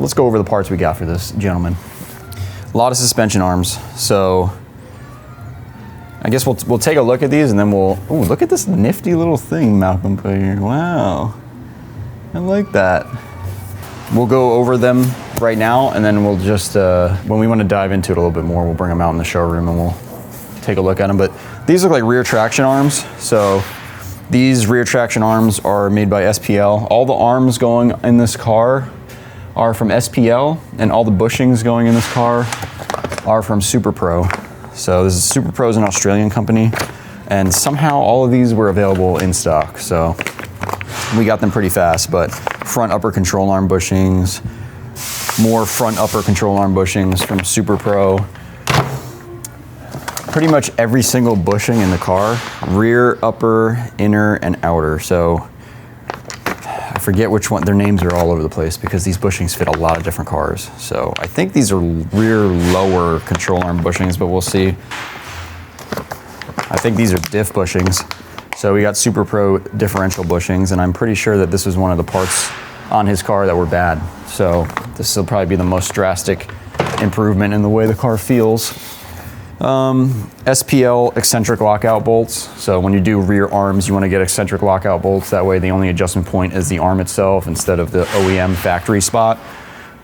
let's go over the parts we got for this gentleman. A lot of suspension arms. So I guess we'll take a look at these and then we'll, ooh, look at this nifty little thing Malcolm put here. Wow, I like that. We'll go over them right now and then we'll just, when we want to dive into it a little bit more, we'll bring them out in the showroom and we'll take a look at them. But these look like rear traction arms. So these rear traction arms are made by SPL. All the arms going in this car are from SPL and all the bushings going in this car are from Super Pro. So this is Super Pro is an Australian company and somehow all of these were available in stock. So we got them pretty fast, but front upper control arm bushings, more front upper control arm bushings from Super Pro. Pretty much every single bushing in the car, rear, upper, inner, and outer. So I forget which one, their names are all over the place because these bushings fit a lot of different cars. So I think these are rear lower control arm bushings, but we'll see. I think these are diff bushings. So we got Super Pro differential bushings, and I'm pretty sure that this was one of the parts on his car that were bad. So this will probably be the most drastic improvement in the way the car feels. SPL eccentric lockout bolts. So when you do rear arms, you want to get eccentric lockout bolts. That way the only adjustment point is the arm itself instead of the OEM factory spot.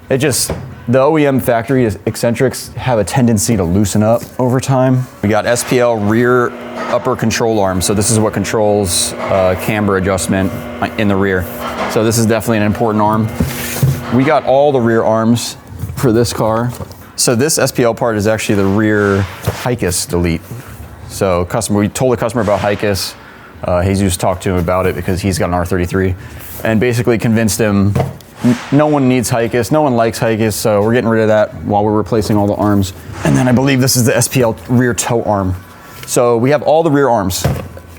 The OEM factory eccentrics have a tendency to loosen up over time. We got SPL rear upper control arm. So this is what controls camber adjustment in the rear. So this is definitely an important arm. We got all the rear arms for this car. So this SPL part is actually the rear Hikist Elite. So we told the customer about Hikist. Jesus talked to him about it because he's got an R33 and basically convinced him no one needs Hikist, no one likes Hikist, so we're getting rid of that while we're replacing all the arms. And then I believe this is the SPL rear toe arm. So we have all the rear arms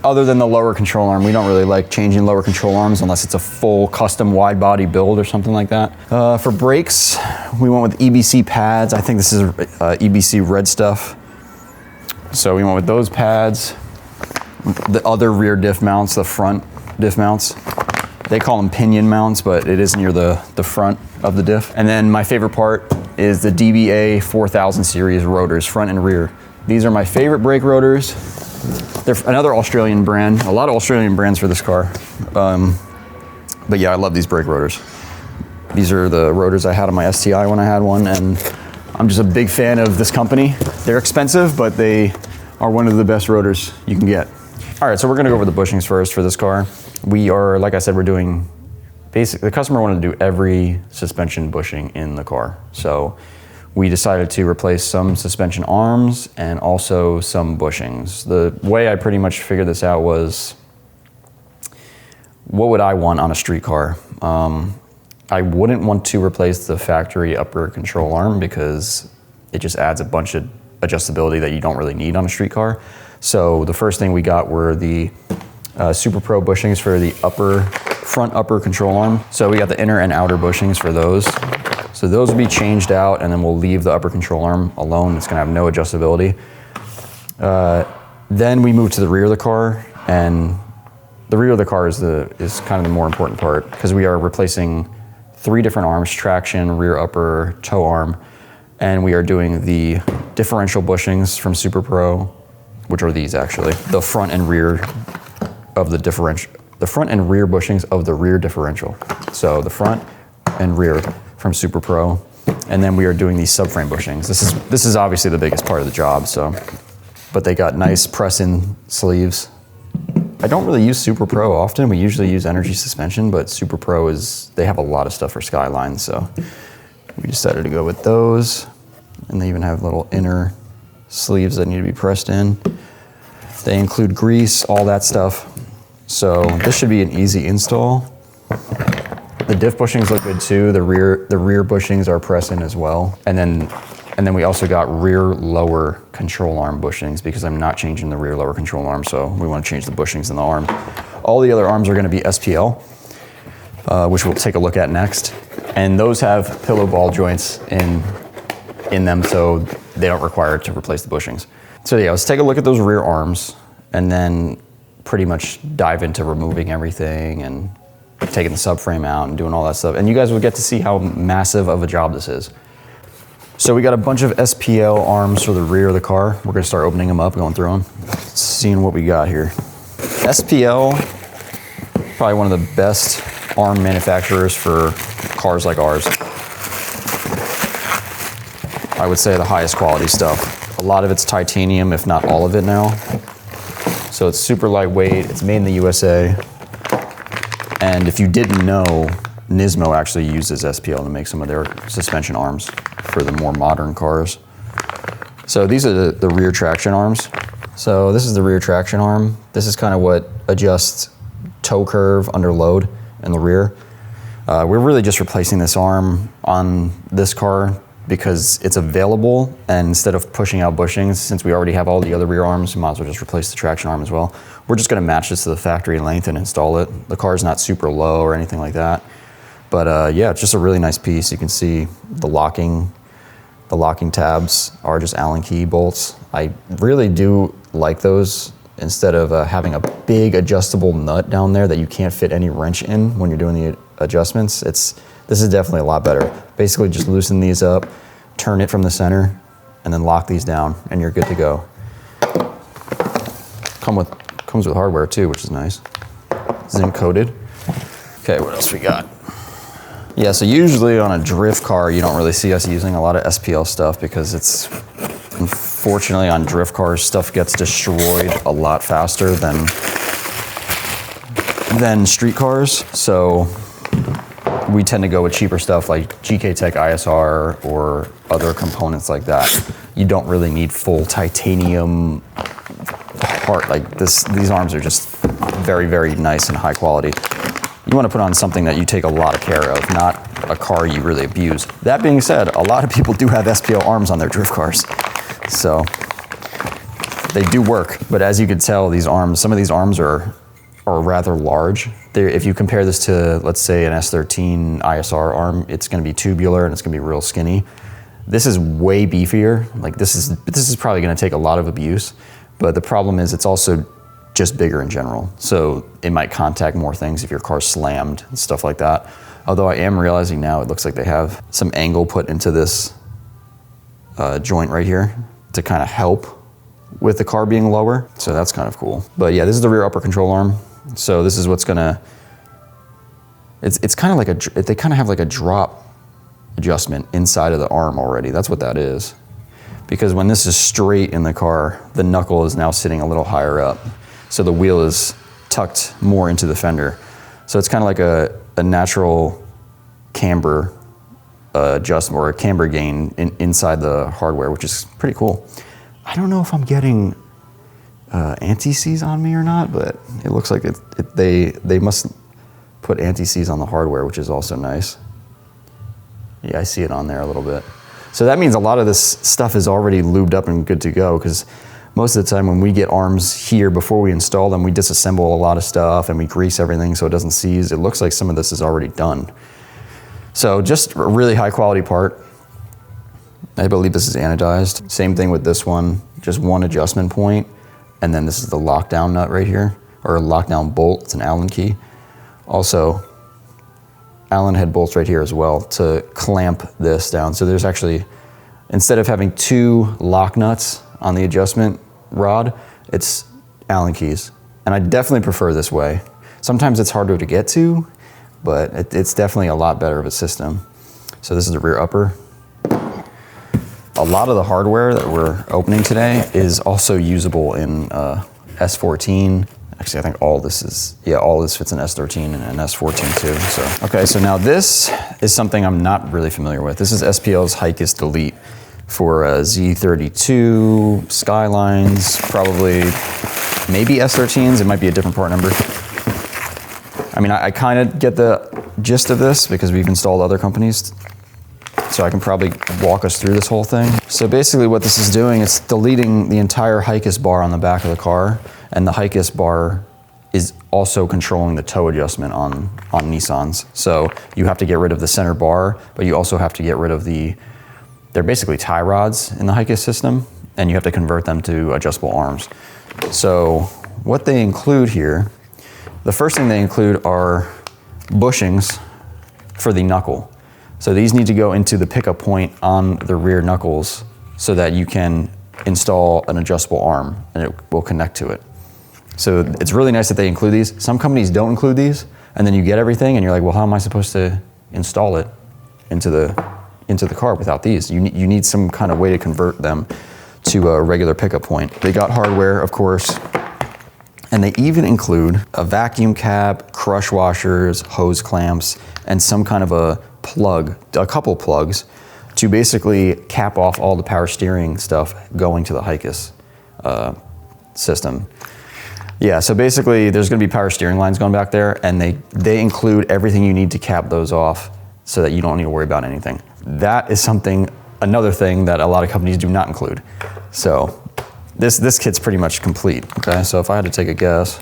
other than the lower control arm. We don't really like changing lower control arms unless it's a full custom wide body build or something like that. For brakes, we went with EBC pads. I think this is EBC red stuff. So we went with those pads. The other rear diff mounts, the front diff mounts. They call them pinion mounts, but it is near the front of the diff. And then my favorite part is the DBA 4000 series rotors, front and rear. These are my favorite brake rotors. They're another Australian brand, a lot of Australian brands for this car. But yeah, I love these brake rotors. These are the rotors I had on my STI when I had one, and I'm just a big fan of this company. They're expensive, but they are one of the best rotors you can get. All right, so we're gonna go over the bushings first for this car. We are, like I said, we're doing basically, the customer wanted to do every suspension bushing in the car. So we decided to replace some suspension arms and also some bushings. The way I pretty much figured this out was, what would I want on a street car? I wouldn't want to replace the factory upper control arm because it just adds a bunch of adjustability that you don't really need on a street car. So the first thing we got were the Super Pro bushings for the front upper control arm. So we got the inner and outer bushings for those. So those will be changed out and then we'll leave the upper control arm alone. It's gonna have no adjustability. Then we move to the rear of the car, and the rear of the car is kind of the more important part because we are replacing 3 different arms: traction, rear upper, toe arm. And we are doing the differential bushings from Super Pro, which are these actually. The front and rear of the differential, the front and rear bushings of the rear differential. So the front and rear from Super Pro. And then we are doing these subframe bushings. This is obviously the biggest part of the job, so, but they got nice press-in sleeves. I don't really use Super Pro often. We usually use Energy Suspension, but Super Pro they have a lot of stuff for Skyline, so we decided to go with those. And they even have little inner sleeves that need to be pressed in. They include grease, all that stuff. So this should be an easy install. The diff bushings look good too. The rear bushings are press-in as well. And then we also got rear lower control arm bushings because I'm not changing the rear lower control arm, so we want to change the bushings in the arm. All the other arms are going to be SPL, which we'll take a look at next. And those have pillow ball joints in them, so they don't require to replace the bushings. So yeah, let's take a look at those rear arms and then pretty much dive into removing everything and taking the subframe out and doing all that stuff. And you guys will get to see how massive of a job this is. So we got a bunch of SPL arms for the rear of the car. We're gonna start opening them up, going through them, seeing what we got here. SPL, probably one of the best arm manufacturers for cars like ours. I would say the highest quality stuff. A lot of it's titanium, if not all of it now. So it's super lightweight, it's made in the USA. And if you didn't know, Nismo actually uses SPL to make some of their suspension arms for the more modern cars. So these are the rear traction arms. So this is the rear traction arm. This is kind of what adjusts toe curve under load in the rear. We're really just replacing this arm on this car because it's available, and instead of pushing out bushings, since we already have all the other rear arms, we might as well just replace the traction arm as well. We're just gonna match this to the factory length and install it. The car's not super low or anything like that. But yeah, it's just a really nice piece. You can see the locking tabs are just Allen key bolts. I really do like those instead of having a big adjustable nut down there that you can't fit any wrench in when you're doing the adjustments. This is definitely a lot better. Basically just loosen these up, turn it from the center, and then lock these down, and you're good to go. Comes with hardware too, which is nice. Zinc coated. Okay, what else we got? Yeah, so usually on a drift car, you don't really see us using a lot of SPL stuff because it's, unfortunately on drift cars, stuff gets destroyed a lot faster than street cars. So we tend to go with cheaper stuff like GK Tech ISR or other components like that. You don't really need full titanium part like this. These arms are just very, very nice and high quality. You want to put on something that you take a lot of care of, not a car you really abuse. That being said, a lot of people do have SPL arms on their drift cars. So they do work, but as you can tell, these arms, some of these arms are rather large. If you compare this to, let's say, an S13 ISR arm, it's going to be tubular and it's going to be real skinny. This is way beefier. Like this is probably going to take a lot of abuse, but the problem is it's also just bigger in general. So it might contact more things if your car's slammed and stuff like that. Although I am realizing now it looks like they have some angle put into this joint right here to kind of help with the car being lower. So that's kind of cool. But yeah, this is the rear upper control arm. So this is what's gonna, it's kind of like they kind of have like a drop adjustment inside of the arm already. That's what that is. Because when this is straight in the car, the knuckle is now sitting a little higher up. So the wheel is tucked more into the fender. So it's kind of like a natural camber adjustment or a camber gain inside the hardware, which is pretty cool. I don't know if I'm getting anti-seize on me or not, but it looks like they must put anti-seize on the hardware, which is also nice. Yeah, I see it on there a little bit. So that means a lot of this stuff is already lubed up and good to go, because most of the time when we get arms here before we install them, we disassemble a lot of stuff and we grease everything so it doesn't seize. It looks like some of this is already done. So just a really high quality part. I believe this is anodized. Same thing with this one, just one adjustment point. And then this is the lockdown nut right here, or a lockdown bolt, it's an Allen key. Also, Allen head bolts right here as well to clamp this down. So there's actually, instead of having two lock nuts on the adjustment rod, it's Allen keys. And I definitely prefer this way. Sometimes it's harder to get to, but it's definitely a lot better of a system. So this is the rear upper. A lot of the hardware that we're opening today is also usable in S14. Actually, I think all this fits in S13 and an S14 too. So, okay, so now this is something I'm not really familiar with. This is SPL's Hikist Elite for Z32 Skylines, probably maybe S13s. It might be a different part number. I mean, I kind of get the gist of this because we've installed other companies, so I can probably walk us through this whole thing. So basically what this is doing, it's deleting the entire Hikist bar on the back of the car, and the Hikist bar is also controlling the toe adjustment on Nissans. So you have to get rid of the center bar, but you also have to get rid of they're basically tie rods in the Hikist system, and you have to convert them to adjustable arms. So what they include here, the first thing they include are bushings for the knuckle. So these need to go into the pickup point on the rear knuckles so that you can install an adjustable arm and it will connect to it. So it's really nice that they include these. Some companies don't include these, and then you get everything and you're like, well, how am I supposed to install it into the car without these? You need some kind of way to convert them to a regular pickup point. They got hardware, of course, and they even include a vacuum cap, crush washers, hose clamps, and some kind of a plug, a couple plugs, to basically cap off all the power steering stuff going to the Hikist system. Yeah, so basically there's gonna be power steering lines going back there, and they include everything you need to cap those off so that you don't need to worry about anything. That is another thing that a lot of companies do not include. So this kit's pretty much complete, okay? So if I had to take a guess,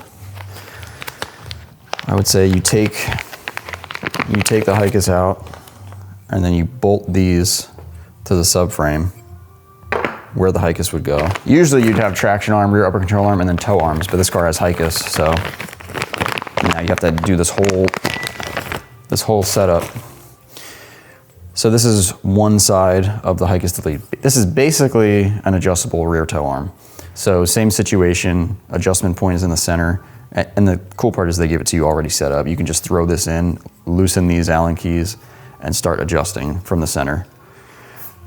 I would say you take the Hikist out, and then you bolt these to the subframe where the Hikist would go. Usually you'd have traction arm, rear upper control arm, and then tow arms, but this car has Hikist, so now you have to do this whole setup. So this is one side of the Hikist Elite. This is basically an adjustable rear tow arm. So same situation, adjustment point is in the center, and the cool part is they give it to you already set up. You can just throw this in, loosen these Allen keys, and start adjusting from the center.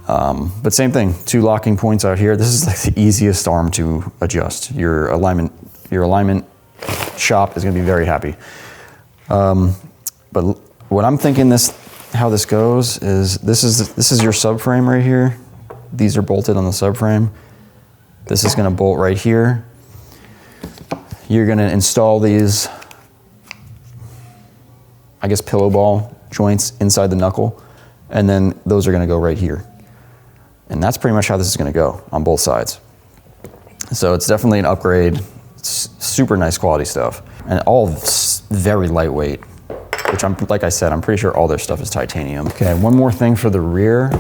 But same thing, 2 locking points out here. This is like the easiest arm to adjust. Your alignment shop is gonna be very happy. But what I'm thinking how this goes is this is your subframe right here. These are bolted on the subframe. This is gonna bolt right here. You're gonna install these, I guess, pillow ball joints inside the knuckle, and then those are gonna go right here. And that's pretty much how this is gonna go on both sides. So it's definitely an upgrade. It's super nice quality stuff, and all very lightweight, which like I said, I'm pretty sure all their stuff is titanium. Okay, one more thing for the rear,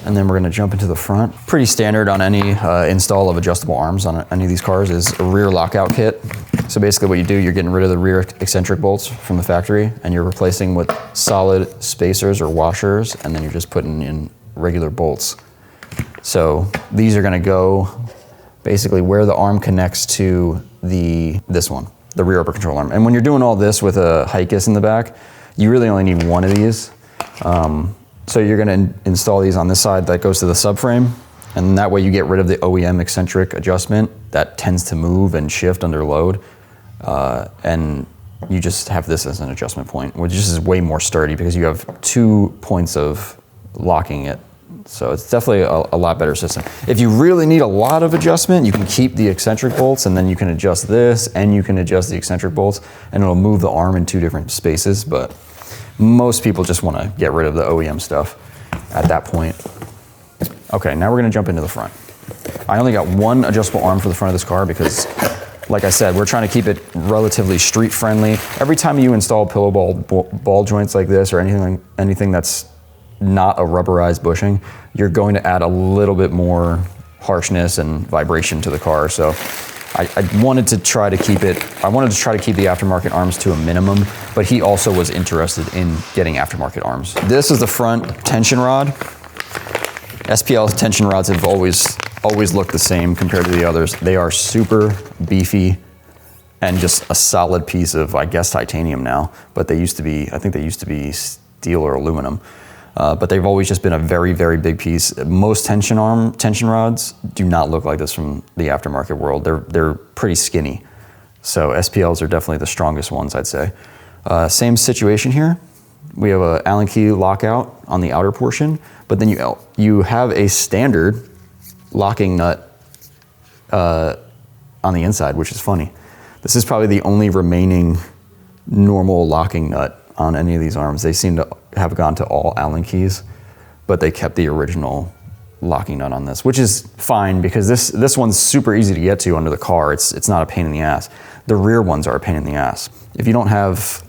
and then we're gonna jump into the front. Pretty standard on any install of adjustable arms on any of these cars is a rear lockout kit. So basically what you do, you're getting rid of the rear eccentric bolts from the factory, and you're replacing with solid spacers or washers, and then you're just putting in regular bolts. So these are gonna go basically where the arm connects to this one, the rear upper control arm. And when you're doing all this with a Hikist in the back, you really only need one of these. So you're gonna install these on this side that goes to the subframe, and that way you get rid of the OEM eccentric adjustment that tends to move and shift under load. And you just have this as an adjustment point, which is way more sturdy because you have 2 points of locking it. So it's definitely a lot better system. If you really need a lot of adjustment, you can keep the eccentric bolts, and then you can adjust this, and you can adjust the eccentric bolts, and it'll move the arm in 2 different spaces. But most people just want to get rid of the OEM stuff at that point. Okay, now we're going to jump into the front. I only got 1 adjustable arm for the front of this car because, like I said, we're trying to keep it relatively street friendly. Every time you install pillow ball joints like this, or anything that's not a rubberized bushing, you're going to add a little bit more harshness and vibration to the car. So I wanted to try to keep the aftermarket arms to a minimum, but he also was interested in getting aftermarket arms. This is the front tension rod. SPL tension rods have always looked the same compared to the others. They are super beefy and just a solid piece of, I guess, titanium now, but I think they used to be steel or aluminum. But they've always just been a very, very big piece. Most tension rods do not look like this from the aftermarket world. They're pretty skinny. So SPLs are definitely the strongest ones, I'd say. Same situation here. We have an Allen key lockout on the outer portion, but then you have a standard locking nut on the inside, which is funny. This is probably the only remaining normal locking nut on any of these arms. They seem to have gone to all Allen keys, but they kept the original locking nut on this, which is fine because this one's super easy to get to under the car. It's not a pain in the ass. The rear ones are a pain in the ass. If you don't have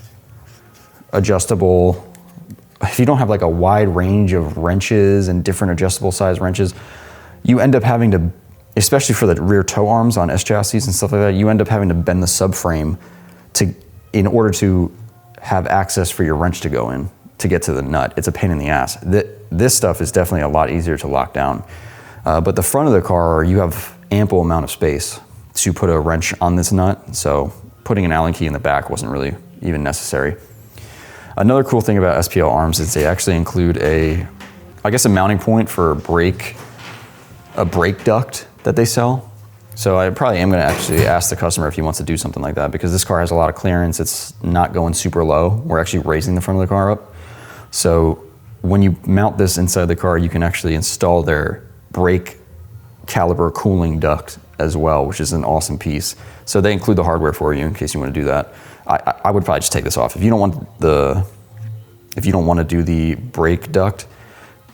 like a wide range of wrenches and different adjustable size wrenches, you end up having to, especially for the rear tow arms on S chassis and stuff like that, you end up having to bend the subframe in order to have access for your wrench to go in to get to the nut. It's a pain in the ass. This stuff is definitely a lot easier to lock down. But the front of the car, you have ample amount of space to put a wrench on this nut, so putting an Allen key in the back wasn't really even necessary. Another cool thing about SPL Arms is they actually include a mounting point for a brake duct that they sell. So I probably am gonna actually ask the customer if he wants to do something like that, because this car has a lot of clearance. It's not going super low. We're actually raising the front of the car up. So when you mount this inside the car, you can actually install their brake caliber cooling duct as well, which is an awesome piece. So they include the hardware for you in case you want to do that. I would probably just take this off. If you don't want to do the brake duct,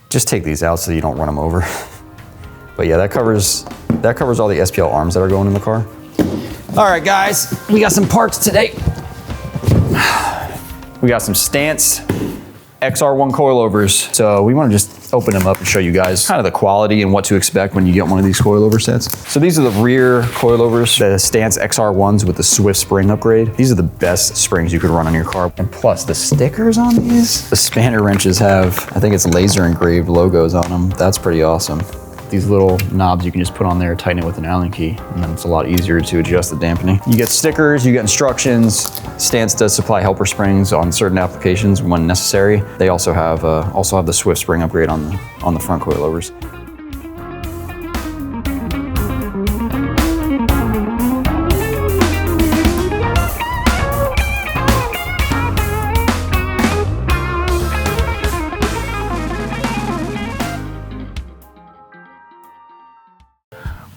just take these out so you don't run them over. But yeah, that covers all the SPL arms that are going in the car. All right, guys, we got some parts today. We got some Stance XR1 coilovers. So we want to just open them up and show you guys kind of the quality and what to expect when you get one of these coilover sets. So these are the rear coilovers, the Stance XR1s with the Swift spring upgrade. These are the best springs you could run on your car. And plus the stickers on these, the spanner wrenches have, I think it's laser engraved logos on them. That's pretty awesome. These little knobs you can just put on there, tighten it with an Allen key, and then it's a lot easier to adjust the dampening. You get stickers, you get instructions. Stance does supply helper springs on certain applications when necessary. They also have the Swift spring upgrade on the front coilovers.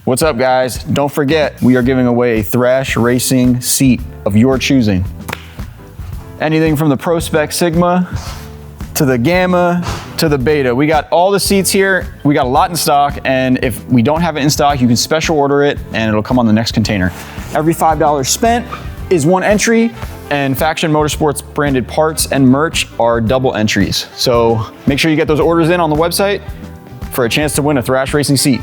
What's up, guys? Don't forget, we are giving away a Thrash Racing seat of your choosing. Anything from the Pro Spec Sigma to the Gamma to the Beta. We got all the seats here. We got a lot in stock, and if we don't have it in stock, you can special order it and it'll come on the next container. Every $5 spent is one entry, and Faction Motorsports branded parts and merch are double entries. So make sure you get those orders in on the website for a chance to win a Thrash Racing seat.